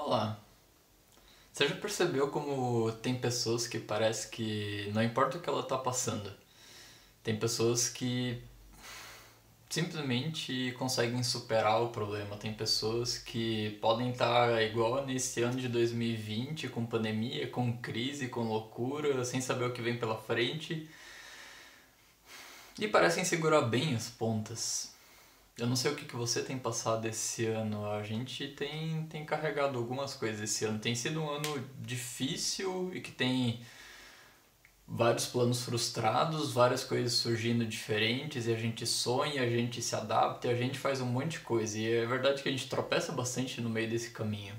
Olá. Você já percebeu como tem pessoas que parece que não importa o que ela tá passando, tem pessoas que simplesmente conseguem superar o problema, tem pessoas que podem estar igual nesse ano de 2020, com pandemia, com crise, com loucura, sem saber o que vem pela frente e parecem segurar bem as pontas. Eu não sei o que você tem passado esse ano. A gente tem carregado algumas coisas esse ano. Tem sido um ano difícil e que tem vários planos frustrados, várias coisas surgindo diferentes, e a gente sonha, a gente se adapta, e a gente faz um monte de coisa. E é verdade que a gente tropeça bastante no meio desse caminho.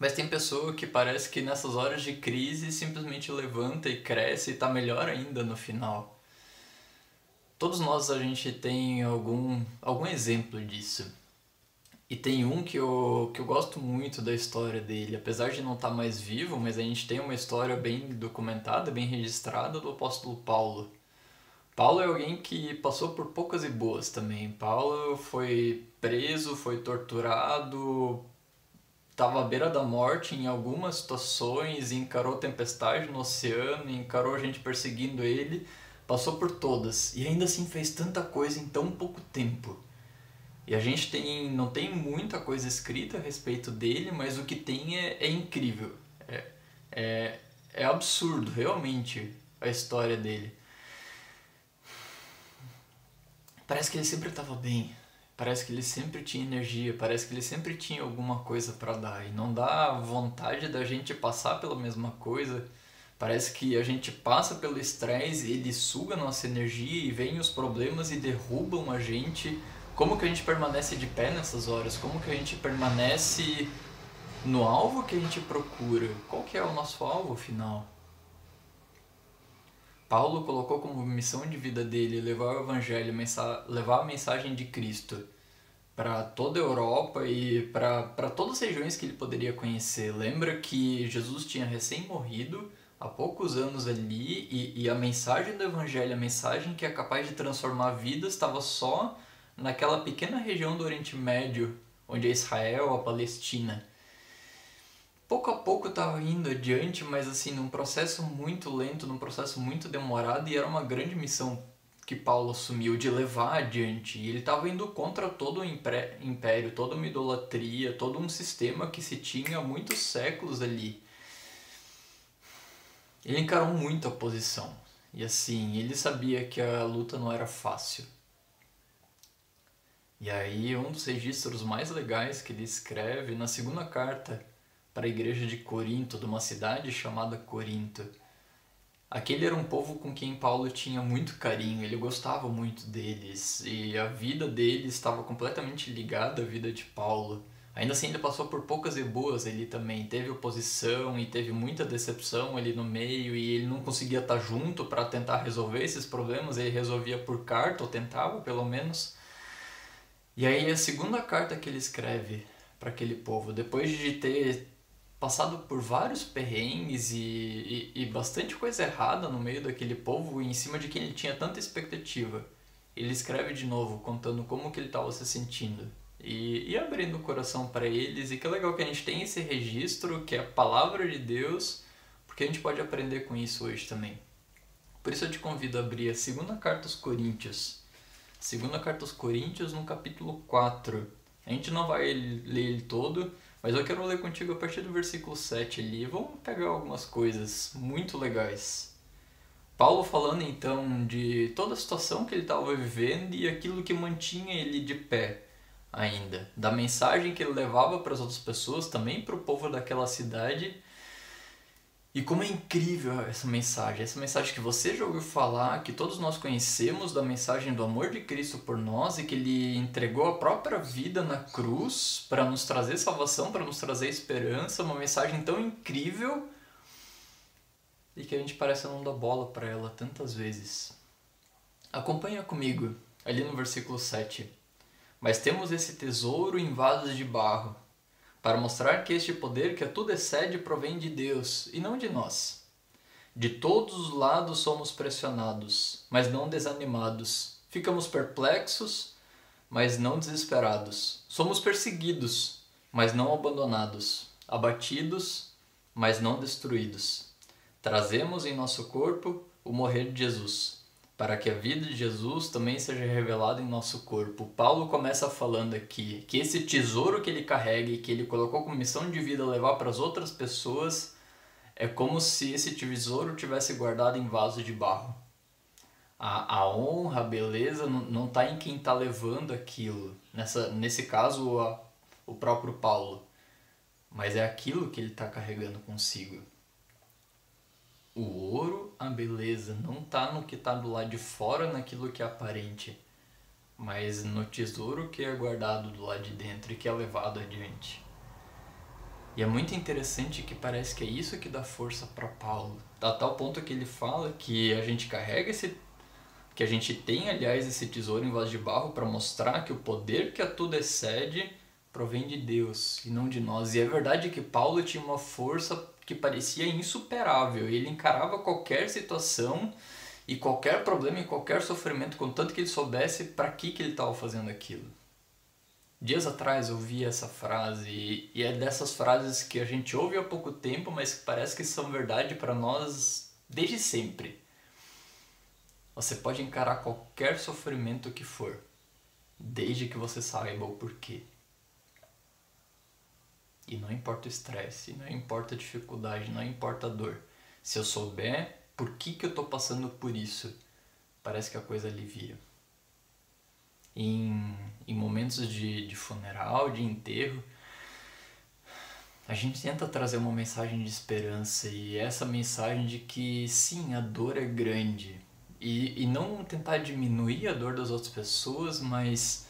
Mas tem pessoa que parece que nessas horas de crise simplesmente levanta e cresce e tá melhor ainda no final. Todos nós a gente tem algum exemplo disso. E tem um que eu gosto muito da história dele, apesar de não estar mais vivo, mas a gente tem uma história bem documentada, bem registrada do apóstolo Paulo. Paulo é alguém que passou por poucas e boas também. Paulo foi preso, foi torturado, estava à beira da morte em algumas situações, encarou tempestade no oceano, encarou gente perseguindo ele, passou por todas e ainda assim fez tanta coisa em tão pouco tempo. E a gente não tem muita coisa escrita a respeito dele, mas o que tem é incrível. É, é absurdo, realmente, a história dele. Parece que ele sempre estava bem, parece que ele sempre tinha energia, parece que ele sempre tinha alguma coisa para dar. E não dá vontade da gente passar pela mesma coisa. Parece que a gente passa pelo estresse, ele suga nossa energia e vem os problemas e derrubam a gente. Como que a gente permanece de pé nessas horas? Como que a gente permanece no alvo que a gente procura? Qual que é o nosso alvo final? Paulo colocou como missão de vida dele levar o evangelho, levar a mensagem de Cristo para toda a Europa e para todas as regiões que ele poderia conhecer. Lembra que Jesus tinha recém morrido há poucos anos ali e a mensagem do evangelho, a mensagem que é capaz de transformar vidas, estava só naquela pequena região do Oriente Médio, onde é Israel, a Palestina. Pouco a pouco estava indo adiante, mas assim, num processo muito lento, num processo muito demorado, e era uma grande missão que Paulo assumiu de levar adiante. E ele estava indo contra todo o império, toda uma idolatria, todo um sistema que se tinha há muitos séculos ali. Ele encarou muita oposição. E assim, ele sabia que a luta não era fácil. E aí, um dos registros mais legais que ele escreve na segunda carta para a igreja de Corinto, de uma cidade chamada Corinto. Aquele era um povo com quem Paulo tinha muito carinho, ele gostava muito deles e a vida deles estava completamente ligada à vida de Paulo. Ainda assim, ele passou por poucas e boas ali também. Teve oposição e teve muita decepção ali no meio e ele não conseguia estar junto para tentar resolver esses problemas. Ele resolvia por carta, ou tentava pelo menos. E aí, a segunda carta que ele escreve para aquele povo, depois de ter passado por vários perrengues e bastante coisa errada no meio daquele povo, em cima de quem ele tinha tanta expectativa, ele escreve de novo, contando como que ele estava se sentindo. E abrindo o coração para eles, e que legal que a gente tem esse registro, que é a palavra de Deus, porque a gente pode aprender com isso hoje também. Por isso eu te convido a abrir a segunda carta aos Coríntios. Segunda carta aos Coríntios, no capítulo 4. A gente não vai ler ele todo, mas eu quero ler contigo a partir do versículo 7 ali. Vamos pegar algumas coisas muito legais. Paulo falando então de toda a situação que ele estava vivendo e aquilo que mantinha ele de pé ainda. Da mensagem que ele levava para as outras pessoas, também para o povo daquela cidade. E como é incrível essa mensagem que você já ouviu falar, que todos nós conhecemos, da mensagem do amor de Cristo por nós e que ele entregou a própria vida na cruz para nos trazer salvação, para nos trazer esperança, uma mensagem tão incrível e que a gente parece não dar bola para ela tantas vezes. Acompanha comigo, ali no versículo 7. Mas temos esse tesouro em vasos de barro, para mostrar que este poder que a tudo excede provém de Deus e não de nós. De todos os lados somos pressionados, mas não desanimados. Ficamos perplexos, mas não desesperados. Somos perseguidos, mas não abandonados. abatidos, mas não destruídos. Trazemos em nosso corpo o morrer de Jesus, para que a vida de Jesus também seja revelada em nosso corpo. Paulo começa falando aqui que esse tesouro que ele carrega e que ele colocou como missão de vida levar para as outras pessoas é como se esse tesouro tivesse guardado em vaso de barro. A honra, a beleza não está em quem está levando aquilo. Nesse caso, o próprio Paulo. Mas é aquilo que ele está carregando consigo. O ouro, a beleza, não está no que está do lado de fora, naquilo que é aparente, mas no tesouro que é guardado do lado de dentro e que é levado adiante. E é muito interessante que parece que é isso que dá força para Paulo. A tal ponto que ele fala que a gente carrega que a gente tem, aliás, esse tesouro em vaso de barro para mostrar que o poder que a tudo excede provém de Deus e não de nós. E é verdade que Paulo tinha uma força que parecia insuperável. Ele encarava qualquer situação e qualquer problema e qualquer sofrimento, contanto que ele soubesse para que ele estava fazendo aquilo. Dias atrás eu ouvi essa frase e é dessas frases que a gente ouve há pouco tempo, mas que parece que são verdade para nós desde sempre. Você pode encarar qualquer sofrimento que for, desde que você saiba o porquê. E não importa o estresse, não importa a dificuldade, não importa a dor. Se eu souber por que eu estou passando por isso, parece que a coisa alivia. Em momentos de funeral, de enterro, a gente tenta trazer uma mensagem de esperança e essa mensagem de que sim, a dor é grande. E não tentar diminuir a dor das outras pessoas, mas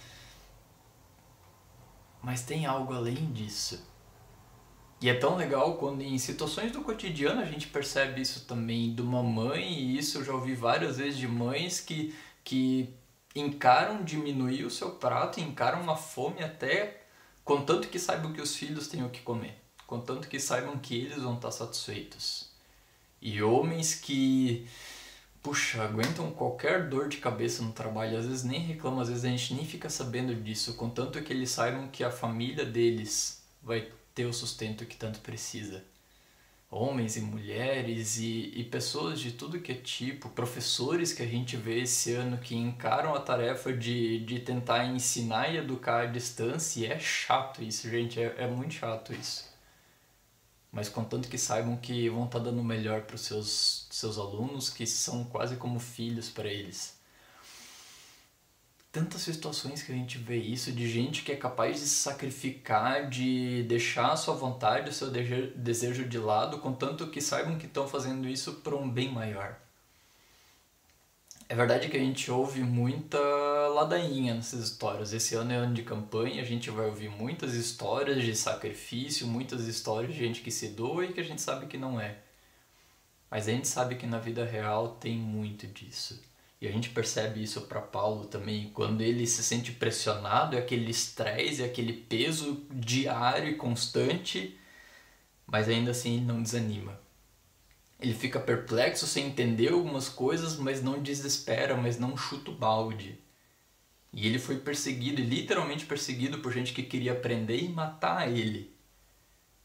tem algo além disso. E é tão legal quando em situações do cotidiano a gente percebe isso também de uma mãe, e isso eu já ouvi várias vezes de mães que encaram diminuir o seu prato, encaram uma fome até, contanto que saibam que os filhos têm o que comer, contanto que saibam que eles vão estar satisfeitos. E homens que, puxa, aguentam qualquer dor de cabeça no trabalho, às vezes nem reclamam, às vezes a gente nem fica sabendo disso, contanto que eles saibam que a família deles vai ter o sustento que tanto precisa. Homens e mulheres e pessoas de tudo que é tipo, professores que a gente vê esse ano que encaram a tarefa de tentar ensinar e educar à distância, e é chato isso, gente, é muito chato isso. Mas contanto que saibam que vão estar dando o melhor para os seus alunos, que são quase como filhos para eles. Tantas situações que a gente vê isso, de gente que é capaz de se sacrificar, de deixar a sua vontade, o seu desejo de lado, contanto que saibam que estão fazendo isso por um bem maior. É verdade que a gente ouve muita ladainha nessas histórias. Esse ano é ano de campanha, a gente vai ouvir muitas histórias de sacrifício, muitas histórias de gente que se doa e que a gente sabe que não é. Mas a gente sabe que na vida real tem muito disso. E a gente percebe isso para Paulo também, quando ele se sente pressionado, é aquele estresse, é aquele peso diário e constante, mas ainda assim ele não desanima. Ele fica perplexo sem entender algumas coisas, mas não desespera, mas não chuta o balde. E ele foi perseguido, literalmente perseguido por gente que queria prender e matar ele.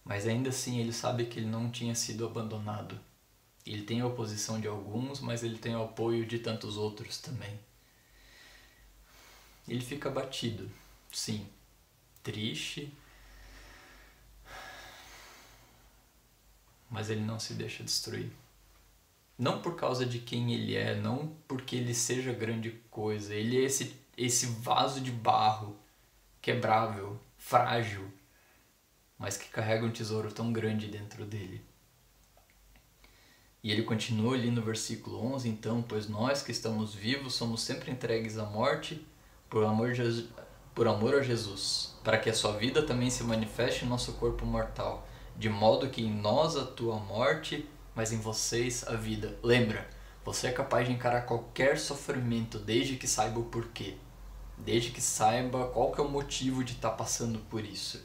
Mas ainda assim ele sabe que ele não tinha sido abandonado. Ele tem a oposição de alguns, mas ele tem o apoio de tantos outros também. Ele fica abatido, sim, triste, mas ele não se deixa destruir. Não por causa de quem ele é, não porque ele seja grande coisa. Ele é esse vaso de barro, quebrável, frágil, mas que carrega um tesouro tão grande dentro dele. E ele continua ali no versículo 11, então, pois nós que estamos vivos somos sempre entregues à morte por amor a Jesus, para que a sua vida também se manifeste em nosso corpo mortal, de modo que em nós atua a morte, mas em vocês a vida. Lembra, você é capaz de encarar qualquer sofrimento desde que saiba o porquê, desde que saiba qual que é o motivo de estar passando por isso.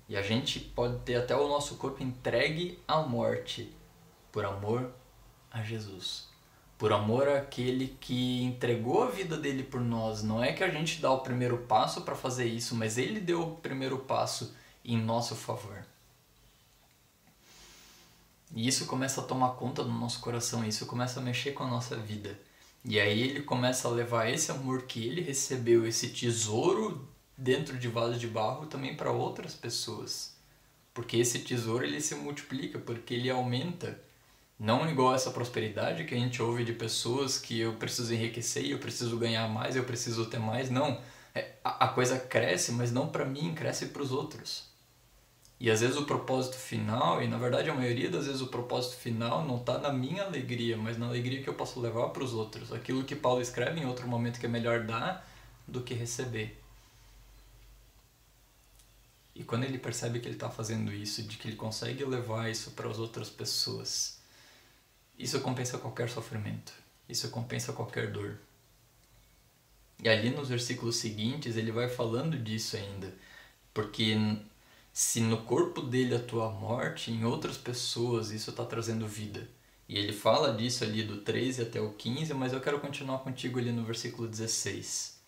E a gente pode ter até o nosso corpo entregue à morte, por amor a Jesus, por amor àquele que entregou a vida dele por nós. Não é que a gente dá o primeiro passo para fazer isso, mas ele deu o primeiro passo em nosso favor. E isso começa a tomar conta do nosso coração, isso começa a mexer com a nossa vida. E aí ele começa a levar esse amor que ele recebeu, esse tesouro dentro de vaso de barro também para outras pessoas. Porque esse tesouro ele se multiplica, porque ele aumenta. Não igual essa prosperidade que a gente ouve de pessoas que eu preciso enriquecer, eu preciso ganhar mais, eu preciso ter mais. Não, a coisa cresce, mas não para mim, cresce para os outros. E às vezes o propósito final, e na verdade a maioria das vezes o propósito final não está na minha alegria, mas na alegria que eu posso levar para os outros. Aquilo que Paulo escreve em outro momento que é melhor dar do que receber. E quando ele percebe que ele está fazendo isso, de que ele consegue levar isso para as outras pessoas, isso compensa qualquer sofrimento, isso compensa qualquer dor. E ali nos versículos seguintes ele vai falando disso ainda, porque se no corpo dele atua a morte, em outras pessoas isso está trazendo vida. E ele fala disso ali do 13 até o 15, mas eu quero continuar contigo ali no versículo 16.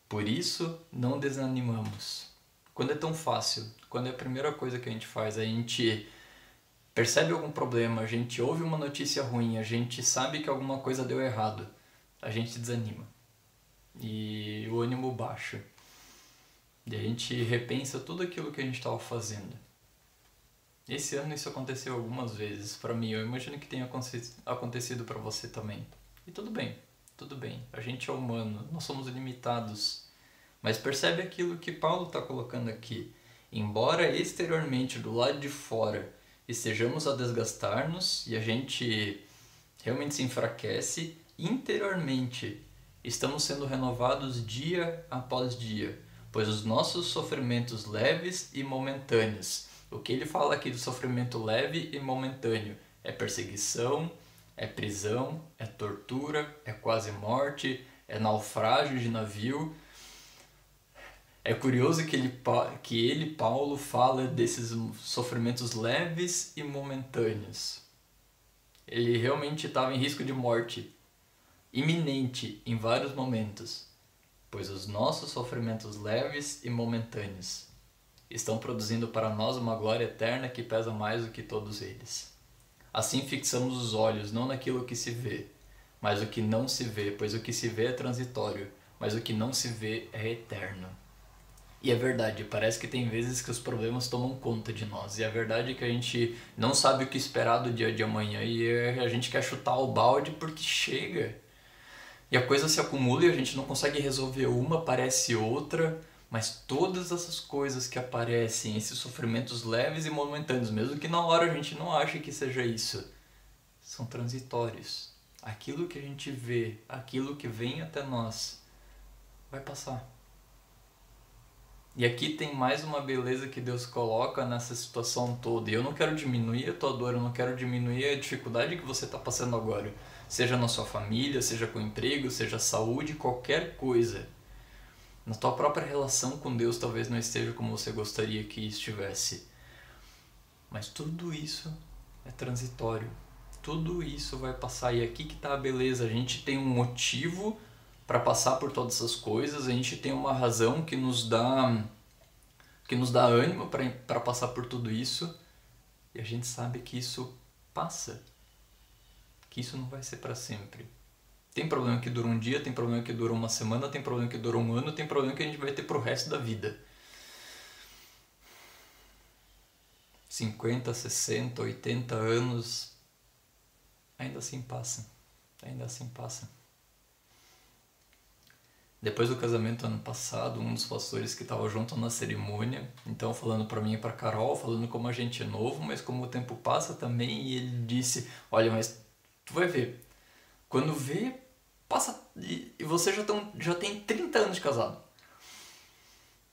Por isso não desanimamos. Quando é tão fácil, quando é a primeira coisa que a gente faz, a gente percebe algum problema, a gente ouve uma notícia ruim, a gente sabe que alguma coisa deu errado, a gente desanima. E o ânimo baixa. E a gente repensa tudo aquilo que a gente estava fazendo. Esse ano isso aconteceu algumas vezes para mim, eu imagino que tenha acontecido para você também. E tudo bem, tudo bem. A gente é humano, nós somos limitados. Mas percebe aquilo que Paulo está colocando aqui. Embora exteriormente, do lado de fora, estejamos a desgastar-nos e a gente realmente se enfraquece, interiormente estamos sendo renovados dia após dia, pois os nossos sofrimentos leves e momentâneos. O que ele fala aqui do sofrimento leve e momentâneo? É perseguição, é prisão, é tortura, é quase morte, é naufrágio de navio. É curioso que ele, Paulo, fala desses sofrimentos leves e momentâneos. Ele realmente estava em risco de morte, iminente em vários momentos, pois os nossos sofrimentos leves e momentâneos estão produzindo para nós uma glória eterna que pesa mais do que todos eles. Assim fixamos os olhos não naquilo que se vê, mas o que não se vê, pois o que se vê é transitório, mas o que não se vê é eterno. E é verdade, parece que tem vezes que os problemas tomam conta de nós. E é verdade que a gente não sabe o que esperar do dia de amanhã e a gente quer chutar o balde porque chega. E a coisa se acumula e a gente não consegue resolver uma, aparece outra. Mas todas essas coisas que aparecem, esses sofrimentos leves e momentâneos, mesmo que na hora a gente não ache que seja isso, são transitórios. Aquilo que a gente vê, aquilo que vem até nós, vai passar. E aqui tem mais uma beleza que Deus coloca nessa situação toda. E eu não quero diminuir a tua dor, eu não quero diminuir a dificuldade que você está passando agora. Seja na sua família, seja com emprego, seja saúde, qualquer coisa. Na tua própria relação com Deus talvez não esteja como você gostaria que estivesse. Mas tudo isso é transitório. Tudo isso vai passar. E aqui que está a beleza. A gente tem um motivo para passar por todas essas coisas, a gente tem uma razão que nos dá ânimo para passar por tudo isso, e a gente sabe que isso passa, que isso não vai ser para sempre. Tem problema que dura um dia, tem problema que dura uma semana, tem problema que dura um ano, tem problema que a gente vai ter pro resto da vida. 50, 60, 80 anos, ainda assim passa, ainda assim passa. Depois do casamento ano passado, um dos pastores que estava junto na cerimônia, então falando para mim e para Carol, falando como a gente é novo, mas como o tempo passa também, e ele disse, olha, mas tu vai ver, quando vê, passa, e você já tem 30 anos de casado.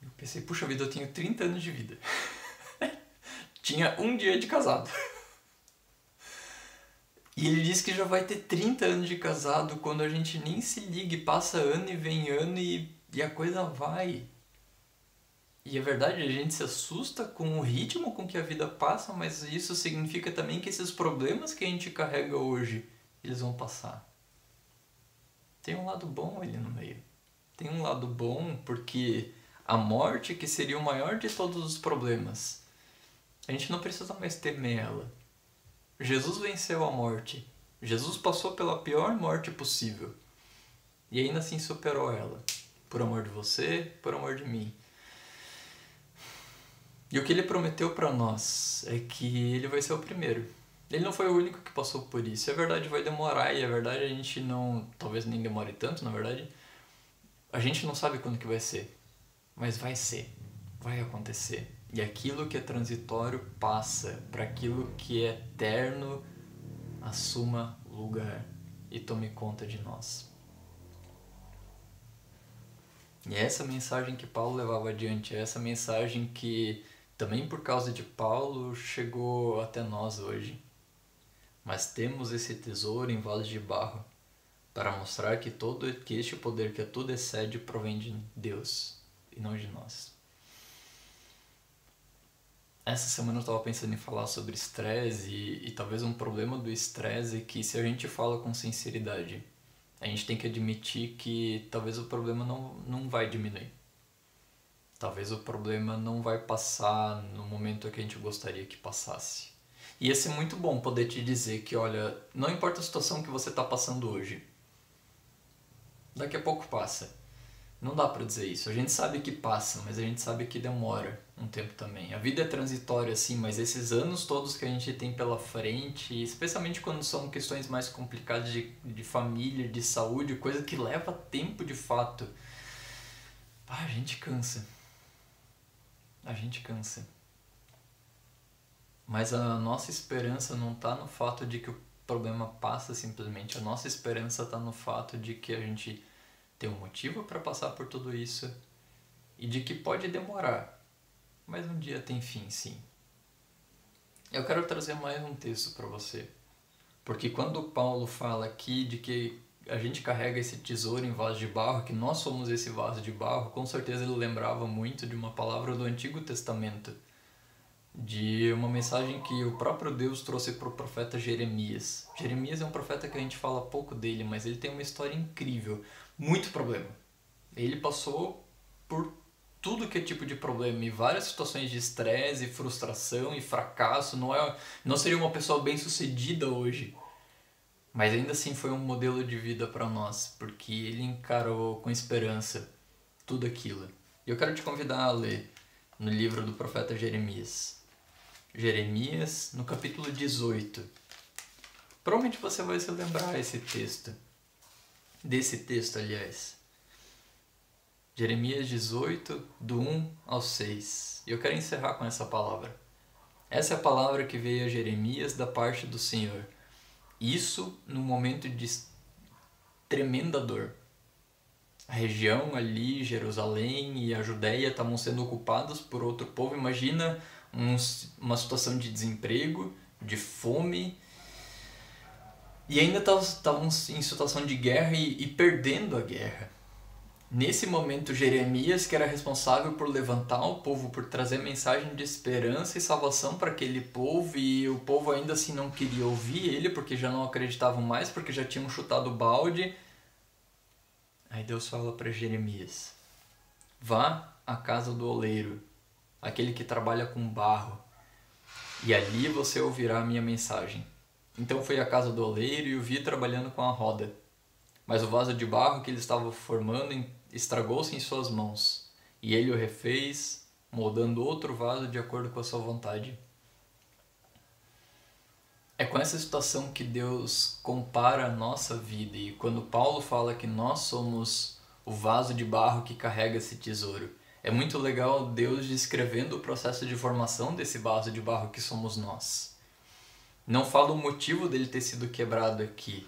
Eu pensei, puxa vida, eu tenho 30 anos de vida. Tinha um dia de casado. E ele disse que já vai ter 30 anos de casado quando a gente nem se liga, passa ano e vem ano e a coisa vai. E é verdade, a gente se assusta com o ritmo com que a vida passa, mas isso significa também que esses problemas que a gente carrega hoje, eles vão passar. Tem um lado bom ali no meio. Tem um lado bom porque a morte, que seria o maior de todos os problemas, a gente não precisa mais temer ela. Jesus venceu a morte. Jesus passou pela pior morte possível. E ainda assim superou ela. Por amor de você, por amor de mim. E o que ele prometeu para nós é que ele vai ser o primeiro. Ele não foi o único que passou por isso. É verdade, vai demorar, e é verdade, a gente não... Talvez nem demore tanto, na verdade. A gente não sabe quando que vai ser. Mas vai ser. Vai acontecer. E aquilo que é transitório passa. Para aquilo que é eterno, assuma lugar. E tome conta de nós. E é essa mensagem que Paulo levava adiante. É essa mensagem que... também por causa de Paulo, chegou até nós hoje. Mas temos esse tesouro em vasos de barro para mostrar que este poder que a tudo excede provém de Deus e não de nós. Essa semana eu estava pensando em falar sobre estresse e talvez um problema do estresse é que se a gente fala com sinceridade, a gente tem que admitir que talvez o problema não vai diminuir. Talvez o problema não vai passar no momento que a gente gostaria que passasse. E ia ser muito bom poder te dizer que, olha, não importa a situação que você está passando hoje, daqui a pouco passa. Não dá pra dizer isso. A gente sabe que passa, mas a gente sabe que demora um tempo também. A vida é transitória, sim, mas esses anos todos que a gente tem pela frente, especialmente quando são questões mais complicadas de família, de saúde, coisa que leva tempo de fato, a gente cansa. A gente cansa. Mas a nossa esperança não está no fato de que o problema passa simplesmente. A nossa esperança está no fato de que a gente tem um motivo para passar por tudo isso e de que pode demorar, mas um dia tem fim, sim. Eu quero trazer mais um texto para você, porque quando Paulo fala aqui de que a gente carrega esse tesouro em vaso de barro, que nós somos esse vaso de barro, com certeza ele lembrava muito de uma palavra do Antigo Testamento, de uma mensagem que o próprio Deus trouxe para o profeta Jeremias. Jeremias é um profeta que a gente fala pouco dele, mas ele tem uma história incrível, muito problema. Ele passou por tudo que é tipo de problema e várias situações de estresse, frustração e fracasso. Não seria uma pessoa bem sucedida hoje, mas ainda assim foi um modelo de vida para nós, porque ele encarou com esperança tudo aquilo. E eu quero te convidar a ler no livro do profeta Jeremias. Jeremias, no capítulo 18. Provavelmente você vai se lembrar desse texto, aliás. Jeremias 18, do 1 ao 6. E eu quero encerrar com essa palavra. Essa é a palavra que veio a Jeremias da parte do Senhor. Isso no momento de tremenda dor. A região ali, Jerusalém e a Judéia estavam sendo ocupadas por outro povo. Imagina uma situação de desemprego, de fome, e ainda estavam em situação de guerra e perdendo a guerra. Nesse momento, Jeremias, que era responsável por levantar o povo, por trazer mensagem de esperança e salvação para aquele povo, e o povo ainda assim não queria ouvir ele, porque já não acreditavam mais, porque já tinham chutado o balde. Aí Deus fala para Jeremias: vá à casa do oleiro, aquele que trabalha com barro, e ali você ouvirá a minha mensagem. Então fui à casa do oleiro e o vi trabalhando com a roda. Mas o vaso de barro que ele estava formando estragou-se em suas mãos, e ele o refez, moldando outro vaso de acordo com a sua vontade. É com essa situação que Deus compara a nossa vida, e quando Paulo fala que nós somos o vaso de barro que carrega esse tesouro, é muito legal Deus descrevendo o processo de formação desse vaso de barro que somos nós. Não fala o motivo dele ter sido quebrado aqui,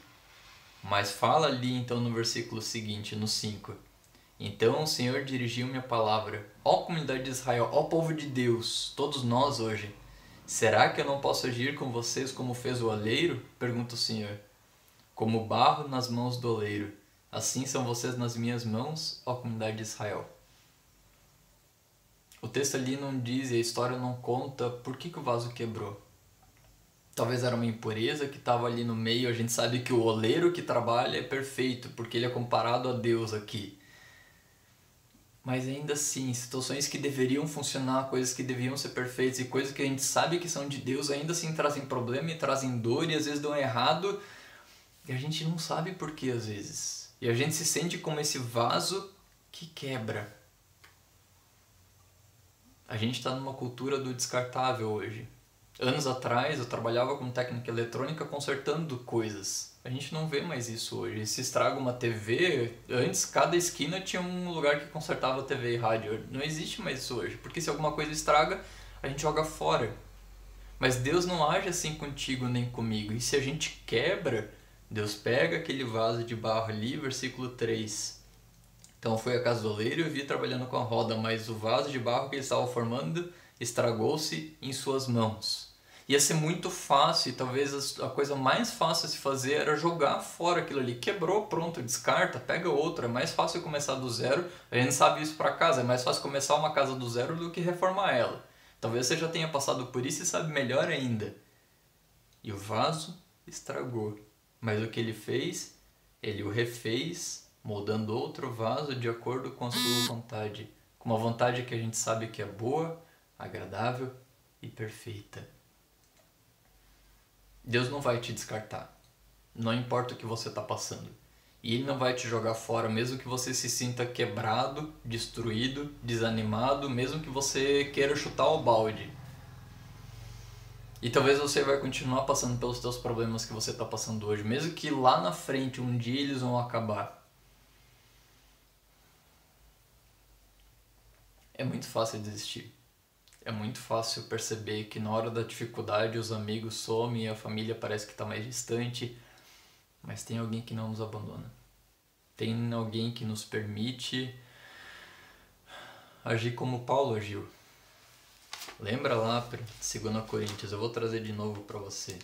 mas fala ali então no versículo seguinte, no 5. Então o Senhor dirigiu-me a palavra: ó comunidade de Israel, ó povo de Deus, todos nós hoje, será que eu não posso agir com vocês como fez o oleiro? Pergunta o Senhor. Como barro nas mãos do oleiro, assim são vocês nas minhas mãos, ó comunidade de Israel. O texto ali não diz e a história não conta por que o vaso quebrou. Talvez era uma impureza que estava ali no meio. A gente sabe que o oleiro que trabalha é perfeito, porque ele é comparado a Deus aqui. Mas ainda assim, situações que deveriam funcionar, coisas que deveriam ser perfeitas e coisas que a gente sabe que são de Deus, ainda assim trazem problema e trazem dor e às vezes dão errado. E a gente não sabe por que às vezes. E a gente se sente como esse vaso que quebra. A gente está numa cultura do descartável hoje. Anos atrás eu trabalhava com técnica eletrônica consertando coisas. A gente não vê mais isso hoje. Se estraga uma TV, antes cada esquina tinha um lugar que consertava TV e rádio. Não existe mais isso hoje, porque se alguma coisa estraga, a gente joga fora. Mas Deus não age assim contigo nem comigo. E se a gente quebra, Deus pega aquele vaso de barro ali, versículo 3. Então foi a casa do oleiro e eu vi trabalhando com a roda, mas o vaso de barro que ele estava formando estragou-se em suas mãos. Ia ser muito fácil, e talvez a coisa mais fácil a se fazer era jogar fora aquilo ali. Quebrou, pronto, descarta, pega outra. É mais fácil começar do zero. A gente sabe isso para casa, é mais fácil começar uma casa do zero do que reformar ela. Talvez você já tenha passado por isso e sabe melhor ainda. E o vaso estragou. Mas o que ele fez? Ele o refez, moldando outro vaso de acordo com a sua vontade. Com uma vontade que a gente sabe que é boa, agradável e perfeita. Deus não vai te descartar. Não importa o que você está passando. E Ele não vai te jogar fora, mesmo que você se sinta quebrado, destruído, desanimado, mesmo que você queira chutar o balde. E talvez você vai continuar passando pelos teus problemas que você está passando hoje, mesmo que lá na frente, um dia eles vão acabar. É muito fácil desistir. É muito fácil perceber que na hora da dificuldade os amigos somem e a família parece que está mais distante, mas tem alguém que não nos abandona. Tem alguém que nos permite agir como Paulo agiu. Lembra lá, 2 Coríntios, eu vou trazer de novo para você.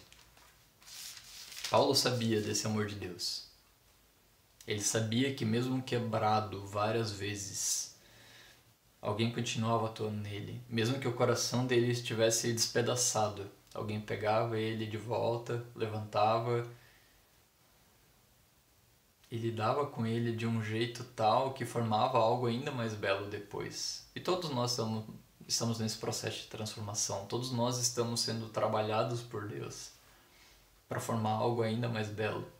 Paulo sabia desse amor de Deus. Ele sabia que mesmo quebrado várias vezes, alguém continuava atuando nele. Mesmo que o coração dele estivesse despedaçado, alguém pegava ele de volta, levantava e lidava com ele de um jeito tal que formava algo ainda mais belo depois. E todos nós estamos nesse processo de transformação. Todos nós estamos sendo trabalhados por Deus para formar algo ainda mais belo.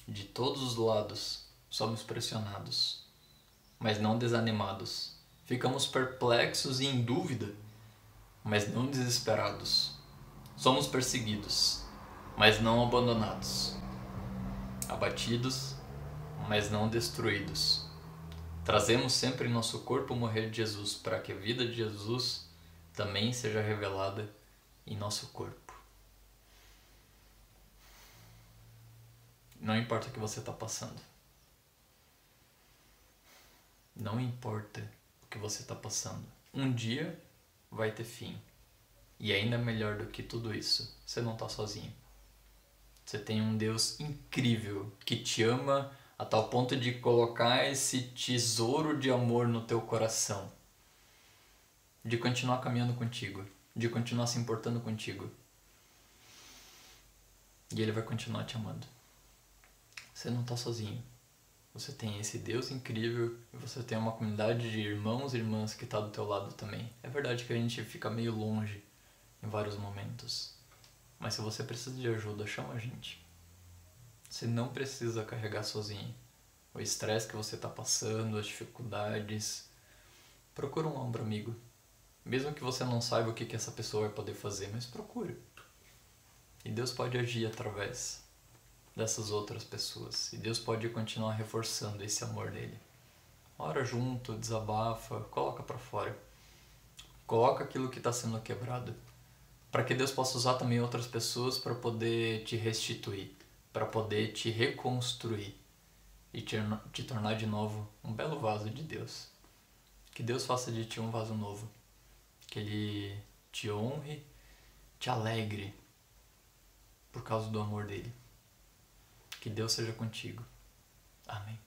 De todos os lados somos pressionados, mas não desanimados. Ficamos perplexos e em dúvida, mas não desesperados. Somos perseguidos, mas não abandonados. Abatidos, mas não destruídos. Trazemos sempre em nosso corpo o morrer de Jesus, para que a vida de Jesus também seja revelada em nosso corpo. Não importa o que você está passando. Não importa o que você está passando. Um dia vai ter fim. E ainda melhor do que tudo isso, você não está sozinho. Você tem um Deus incrível que te ama a tal ponto de colocar esse tesouro de amor no teu coração. De continuar caminhando contigo. De continuar se importando contigo. E Ele vai continuar te amando. Você não está sozinho. Você tem esse Deus incrível e você tem uma comunidade de irmãos e irmãs que está do teu lado também. É verdade que a gente fica meio longe em vários momentos. Mas se você precisa de ajuda, chama a gente. Você não precisa carregar sozinho. O estresse que você está passando, as dificuldades. Procura um ombro amigo. Mesmo que você não saiba o que essa pessoa vai poder fazer, mas procura. E Deus pode agir através dessas outras pessoas. E Deus pode continuar reforçando esse amor dele. Ora junto, desabafa, coloca para fora. Coloca aquilo que está sendo quebrado. Para que Deus possa usar também outras pessoas para poder te restituir. Para poder te reconstruir. E te tornar de novo um belo vaso de Deus. Que Deus faça de ti um vaso novo. Que Ele te honre, te alegre por causa do amor dele. Que Deus seja contigo. Amém.